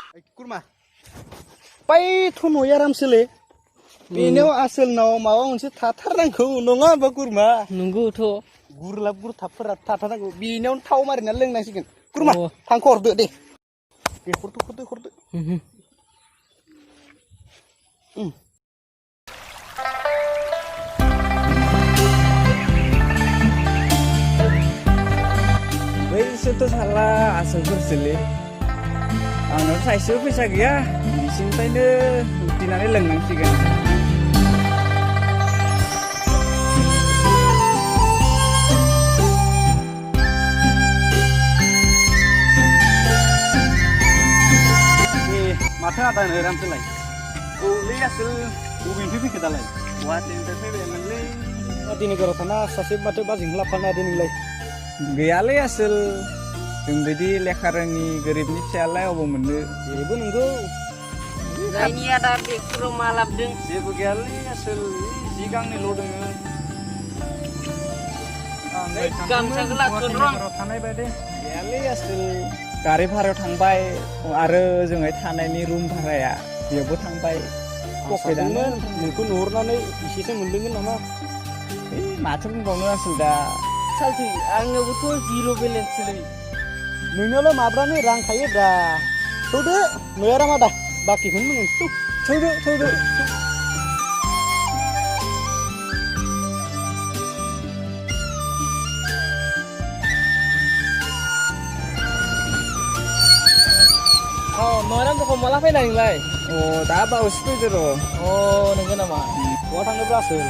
Kurma. Pai thuno yaramsele. Benew aselnaw mawa मोनसे थाथारनांगौ नङा होमबा कुरमा? नंगौथ'। गुरलाब गुरथाबफोरा थाथारनांगौ बेनियावनो थाव मारिना लोंनांसिगोन। कुरमा थांख हरदो दे। दे हरदो। बैसोरथ' साला आसोलफोरसोलै आंनाव थाइसेबो फैसा गैया बिसिनिफ्रायनो उथिनानै लोंनांसिगोन। माथो आदा रामसोलाय औलै आसोल बबेनिफ्राय फैखो दालाय गुवाहाटीनिफ्राय फैबायमोनलै दिनैगराव थाना सासे माथो बाजैखौ लाफानो हादों नोंलाय गैयालै आसोल जोंबायदि लेखा रोङि गोरिबनि फिसालाय अबाव मोननो बेबो नंगौ जायनि आदा बेगफोराव मा लाबोदों जेबो गैयालै आसोल जि गांनैल' दोङो गामसाखौ लाबोगोन र' थानाय बायदि गैयालै आसोल गारि भारायाव थांबाय आरो ओजोंहाय थानायनि रुम भाराया बेयावबो थांबाय पकेटआनो नोंखौ नुहुरनानै एसेसो मोनदोंमोन नामा माथो बुंबावनो आसोल दा सालथि आंनावबोथ' जिर' बेलेन्सलै नोंनावलाय माब्रानो रां थायो दा थौदो नया रामादा बाखिखौनो मोनसै थौदो नयराम दखान माला फैनाय नोंलाय दा बावैसो फैदो र' नंगौ नामा बहा थांनोब्रा आसोल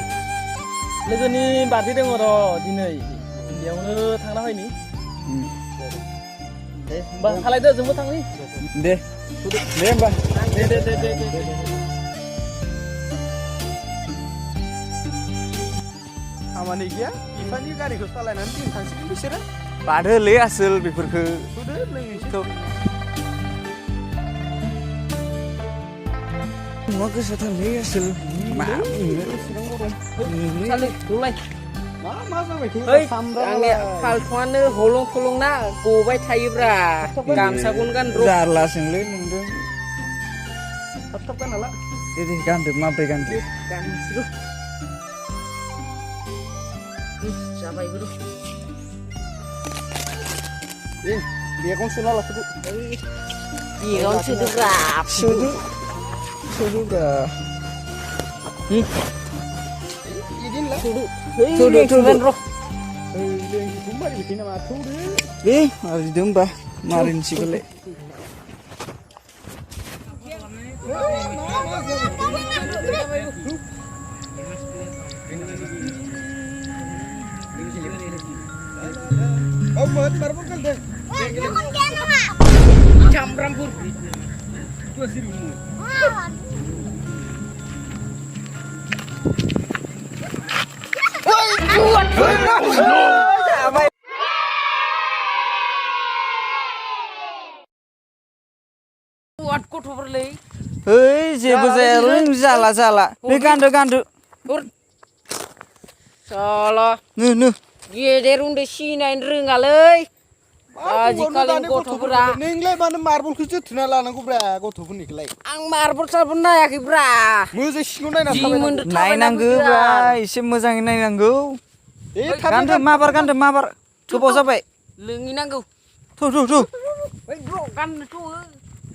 लोगोनि बार्थडे दङ र' दिनै बेयावनो थांना फैनि दे होमबा खालायदो जोंबो थांनि दे होमबा दे खामानि गैया बिफानि गारिखौ सालायनानै दिन थांसिगोन बिसोरो बादोलै आसोल बेफोरखौ थौदो लोंनोसै मा गोसो थांलै आसोल मा सालि रुलाय मा जाबाय थायो आंनि फालथुआनो हलं थलं ना गबाय थायोब्रा गामसाखौनो गान र' जारलासोंलै नोंदों थाब गानहाला दे गानदो माब्रै गानदो गानसै जाबायबो र' बेगावनो सोना लाखोदो बेगावनो सोदोब्रा सोदोब्रा इदिनला थौदो लोंसिखौ मारिबाय थायो नामा थौदो मारिदो होमबा मारिनोसैबालाय Camrampur. Kuat kok overlay. जेबो जायालै जाला बे गानदो salah नो गेदेर उन्दै सिनायनो रोङालै आजिखालि गथ'फोरा नोंलाय मानो मार्बलखौ जोथोना लानांगौब्रा गथ'फोरनिखौलाय आं मार्बल सार्बल नायाखैब्रा मोजां सिङाव नायना नायनांगौब्रा एसे मोजाङै नायनांगौ गानदो माबार गोबाव जाबाय लोङि नांगौ थौ गाननोथ'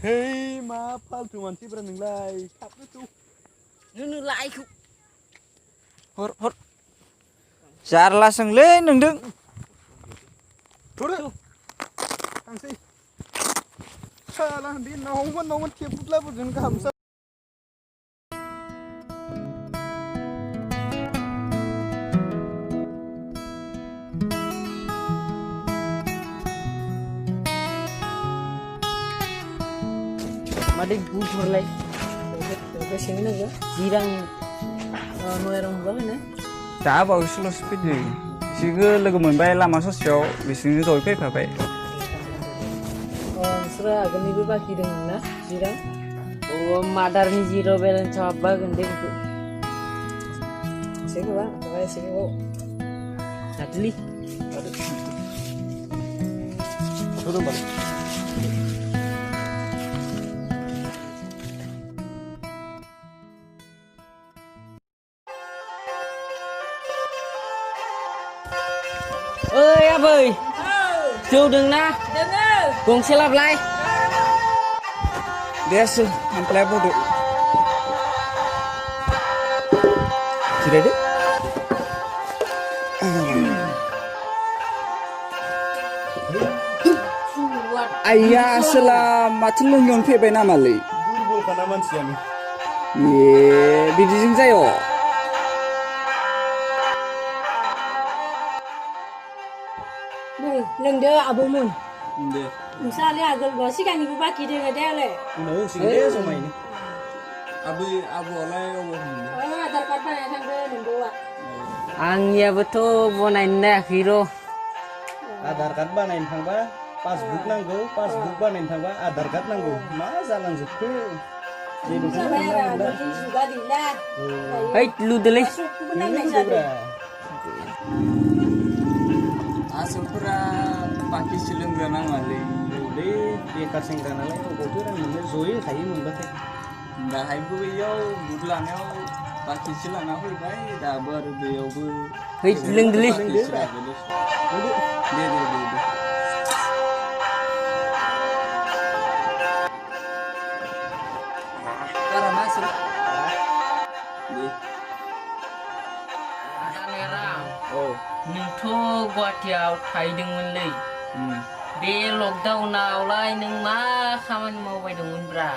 हे मा फालतु मानसिब्रा नोंलाय थाबनो थौ नोंनो लायखौ हर जारलासोंलै नोंदों थौदो थांसै साला बे नावमोन टेबुलाफोरजों गाहामसा Madi gugur kesini naga jirang noerong banget दा बावैसोल'सो फैदों बिसोरखौ लोगो मोनबाय लामा ससेयाव बिसोरनो दहाय फैफाबाय नोंसोरा आगोलनिबो बाखि दंमोन ना jirang madarni zero balance apa gede gitu sini bang kayak sini kok adli turun balik आबै जौ दोंना गंसे लाबलाय दे आसोल खामफ्लाया बदो जिरायदो आइया आसोला माथो लोंनायावनो फैबाय नामालै दुरबलखाना मानसियानो बिदिजों जायो लोंदो आबौमोन दे नोंसाले आगोल सिगांनिबो बाखि दोङो दे आले उनाव होसिगोन दे जमायैनो आबौआलाय अबाव आधार कार्ड बानायना थांदो नोंदौआ आंनियाबोथ' बनायनो नायाखै र' आधार कार्ड बानायनो थांबा पासबुक नांगौ पासबुक बानायनो थांबा आधार कार्ड नांगौ मा जालांजोबखो जेबोखौनो जाबाय मोनना आरो मोनला जुगा गैला हैद लुदोलै सबखौबो नांनाय जादों आसोलफोरा बाखिसो लोंग्रा नाङालै बे बेखार सेंग्रा नालाय अबावथो रां मोननो जयै थायो मोनबाथाय दाहायबो बैयाव बुट लानायाव बाखिसो लाना फैबाय दाबो आरो बैयावबो हैद लोंदोलै दे बारा मा आसोल दे औ नोंथ' गुवाहाटियाव थाहैदोंमोनलै बे लकडाउनावलाय नों मा खामानि मावबाय दंमोनब्रा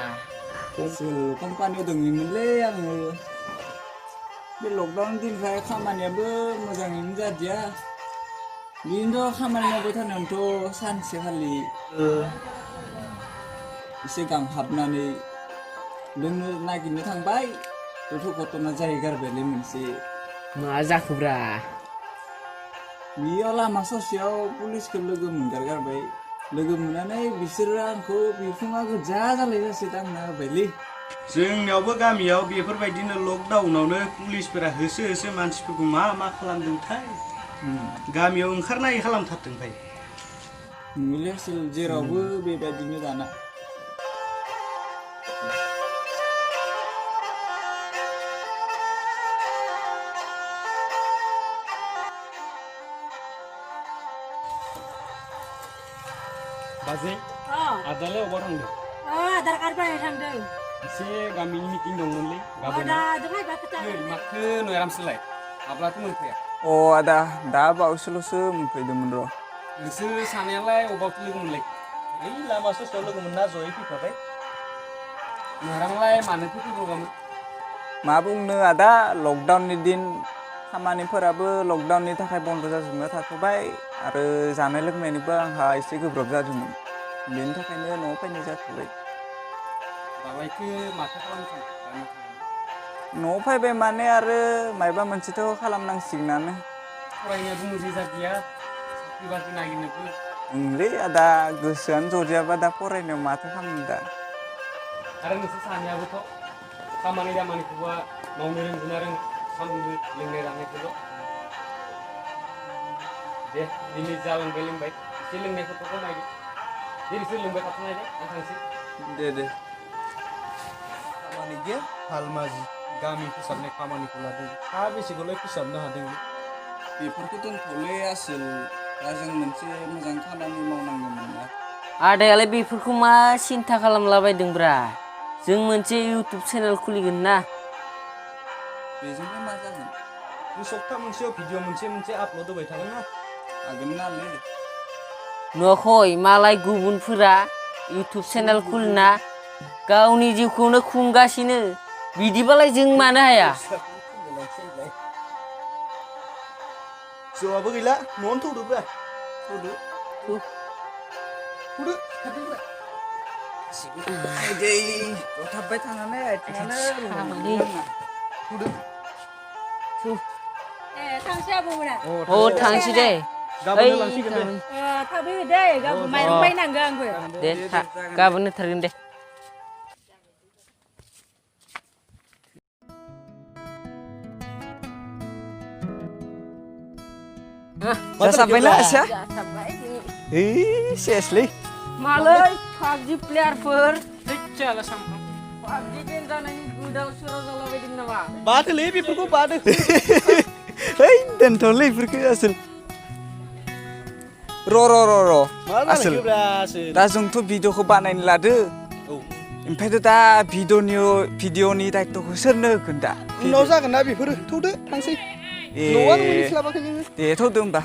आसोल कम्पानियाव दङमोनलै आङो बे लकडाउन दिनखाय खामानियाबो मोजाङैनो जादिया बिदिनोथ' खामानि मावबाय थानायावथ' सानसेखालि एसे गांहाबनानै लोंनो नागिरनो थांबाय गथ' गथ'ना जाहैगारबायलै मोनसे मा जाखोब्रा बेयाव लामा ससेयाव पुलिसखौ लोगो मोनगारगारबाय लोगो मोननानै बिसोरो आंखौ बिखुङा गोजा जालायजासे दांना होबायलै जोंनियावबो गामियाव बेफोरबायदिनो लकडाउनावनो पुलिसफोरा होसो होसो मानसिफोरखौ मा मा खालामदोंथाय गामियाव ओंखारनाय खालामथारदों भाई नंगौलै आसोल जेरावबो बेबायदिनो दाना बाजै आदालाय अबाव थांदों आधार कार्ड बानायना थांदों एसे गामिनि मिटिं दंमोनलै गाबोन दा जोंहाय बाखोथा माथो नयरामसोलाय माब्लाथो मोनफैया अ आदा दा बावैसोल'सो मोनफैदोंमोन र' नोंसोर सानैयालाय अबावथो लोगो मोनलाय ओइ लामा ससेयाव लोगो मोनना जयै फैफाबाय नोंरांलाय मानोथो फैब्रबामोन मा बुंनो आदा लकडाउननि दिन खामानिफोराबो लकडाउननि थाखाय बन्द जाजोबना थाथ'बाय आरो जानाय लोंनायनिबो आंहा एसे गोब्राब जादोंमोन बेनि थाखायनो न'आव फैनाय जाथ'बाय दाबायथो माथो खालामनो सानो न'आव फैबाय माने आरो मायबा मोनसेथ' खालामनांसिगोनानो फरायनायाबो मोजां जादिया साख्रि बाख्रि नागिरनोबो ओंलै आदा गोसोआनो जदियाबा दा फरायनायाव माथो खालामनो दा आरो नोंसोर सानैयाबोथ' खामानि दामानिखौबा मावनो रोंगोना रोङा सानफ्रोमबो लोंनाय जानायखौल' दे दिनै जालांबाय लोंबाय एसे लोंनायफोरखौ खमायदो जेरैसो लोंबाय थाथ'नाय दे आं थांसै दे खामानि गैया हालमाजि गामि फोसाबनाय खामानिखौ लादों बेसेखौलाय फोसाबनो हादों बेफोरखौ दोनथ'लै आसोल दा जों मोनसे मोजां खामानि मावनांगौमोन ना आदायालाय बेफोरखौ मा सिन्था खालामलाबायदोंब्रा जों मोनसे इउटुब चेनेल खुलिगोन ना बेजोंलाय मा जागोन जों सप्ता मोनसेयाव भिडिअ मोनसे आपल'ड होबाय थागोन ना हागोन नालै नुवाखै मालाय गुबुनफोरा इउटुब चेनेल खुलिना गावनि जिउखौनो खुंगासिनो बिदिबालाय जों मानो हाया जौआबो गैला न'आवनो थौदोब्रा थौदो जथाबबाय थानानै आथिङानो थांसै आबौमोना अ थांसै दे गाबोन लांसिगोन दे थाबै दे माइरं बायनांगौ आंबो दे गाबोन होथारगोन दे जासाबबायना आसा जाथाबबाय सेसलै मालै पाबजि प्लेयारफोर जाला सामफ्राम पाबजि गेम जानायनि गोदाव सोराव जालाबायदों नामा बादोलै बेफोरखौ बादो है दोनथ'लै बेफोरखौ आसोल र' मा आसोल जानायखोब्रासो दा जोंथ' भिडिअखौ बानायनो लादो औ ओमफ्रायथ' दा भिडिअनि दायित्वखौ सोरनो होगोन दा उनाव जागोन ना बेफोरो थौदो थांसै ए न'आनो मोनहैस्लाबाखै नोङो दे थौदो होमबा